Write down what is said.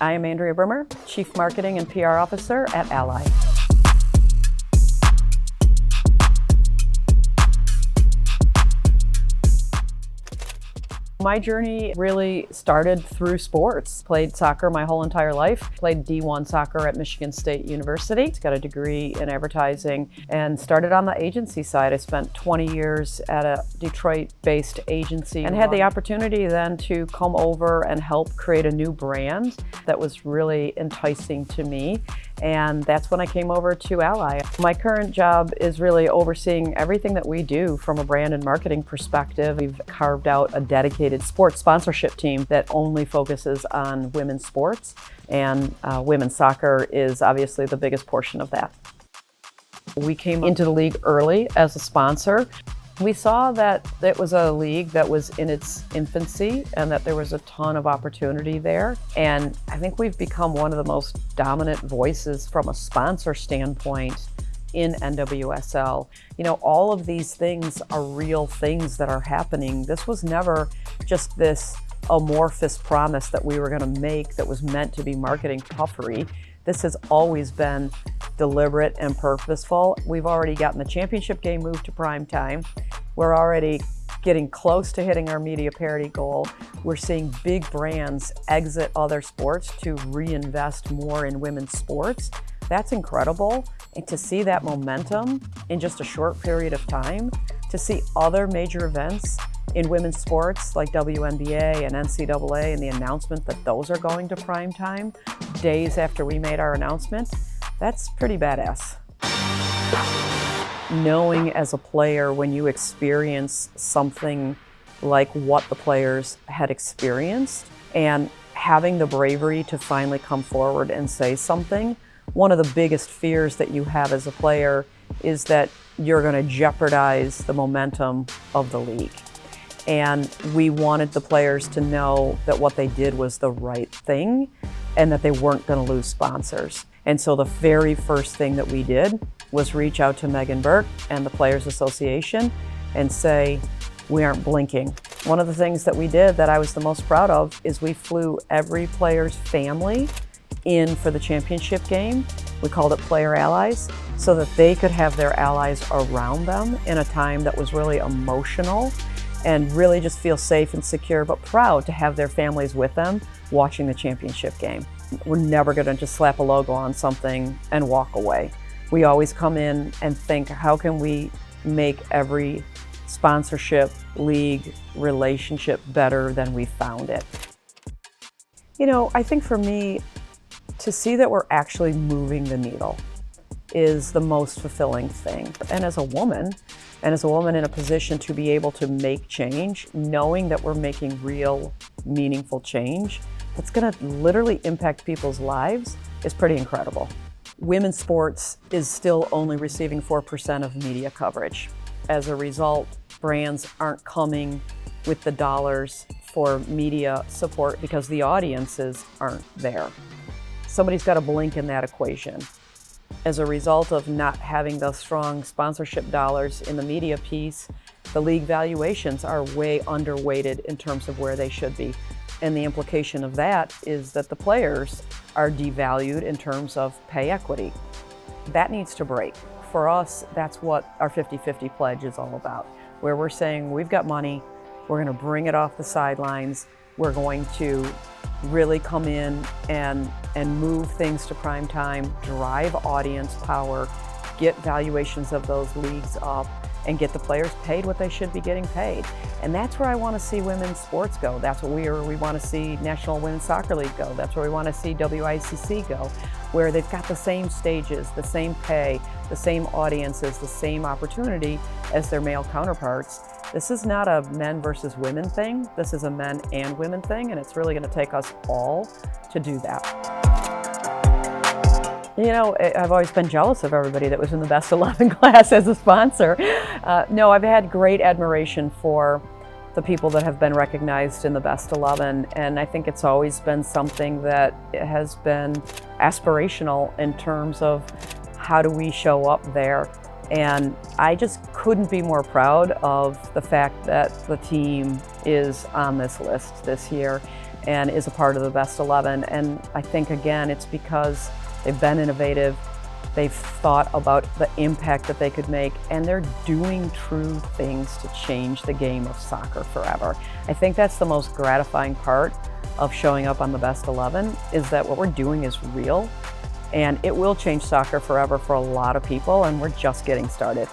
I am Andrea Brimmer, Chief Marketing and PR Officer at Ally. My journey really started through sports. Played soccer my whole entire life. Played D1 soccer at Michigan State University. Got a degree in advertising and started on the agency side. I spent 20 years at a Detroit-based agency and had the opportunity then to come over and help create a new brand that was really enticing to me. And that's when I came over to Ally. My current job is really overseeing everything that we do from a brand and marketing perspective. We've carved out a dedicated sports sponsorship team that only focuses on women's sports, and women's soccer is obviously the biggest portion of that. We came into the league early as a sponsor. We saw that it was a league that was in its infancy and that there was a ton of opportunity there. And I think we've become one of the most dominant voices from a sponsor standpoint in NWSL. You know, all of these things are real things that are happening. This was never just this amorphous promise that we were going to make that was meant to be marketing puffery. This has always been deliberate and purposeful. We've already gotten the championship game moved to prime time. We're already getting close to hitting our media parity goal. We're seeing big brands exit other sports to reinvest more in women's sports. That's incredible. And to see that momentum in just a short period of time, to see other major events in women's sports like WNBA and NCAA and the announcement that those are going to prime time days after we made our announcement, that's pretty badass. Knowing as a player when you experience something like what the players had experienced and having the bravery to finally come forward and say something, one of the biggest fears that you have as a player is that you're going to jeopardize the momentum of the league. And we wanted the players to know that what they did was the right thing and that they weren't going to lose sponsors. And so the very first thing that we did was reach out to Megan Burke and the Players Association and say, we aren't blinking. One of the things that we did that I was the most proud of is we flew every player's family in for the championship game. We called it Player Allies, so that they could have their allies around them in a time that was really emotional and really just feel safe and secure, but proud to have their families with them watching the championship game. We're never gonna just slap a logo on something and walk away. We always come in and think, how can we make every sponsorship, league, relationship better than we found it? You know, I think for me, to see that we're actually moving the needle is the most fulfilling thing. And as a woman in a position to be able to make change, knowing that we're making real, meaningful change that's gonna literally impact people's lives is pretty incredible. Women's sports is still only receiving 4% of media coverage. As a result, brands aren't coming with the dollars for media support because the audiences aren't there. Somebody's got to blink in that equation. As a result of not having those strong sponsorship dollars in the media piece, the league valuations are way underweighted in terms of where they should be. And the implication of that is that the players are devalued in terms of pay equity. That needs to break. For us, that's what our 50-50 pledge is all about, where we're saying we've got money, we're going to bring it off the sidelines, we're going to really come in and move things to prime time, drive audience power, get valuations of those leagues up, and get the players paid what they should be getting paid. And that's where I want to see women's sports go. That's what we want to see National Women's Soccer League go. That's where we want to see WICC go, where they've got the same stages, the same pay, the same audiences, the same opportunity as their male counterparts. This is not a men versus women thing. This is a men and women thing, and it's really going to take us all to do that. You know, I've always been jealous of everybody that was in the best 11 class as a sponsor. No, I've had great admiration for the people that have been recognized in the best 11, and I think it's always been something that has been aspirational in terms of how do we show up there. And I just couldn't be more proud of the fact that the team is on this list this year. and is a part of the best 11. And I think, again, it's because they've been innovative, they've thought about the impact that they could make, and they're doing true things to change the game of soccer forever. I think that's the most gratifying part of showing up on the best 11, is that what we're doing is real, and it will change soccer forever for a lot of people, and we're just getting started.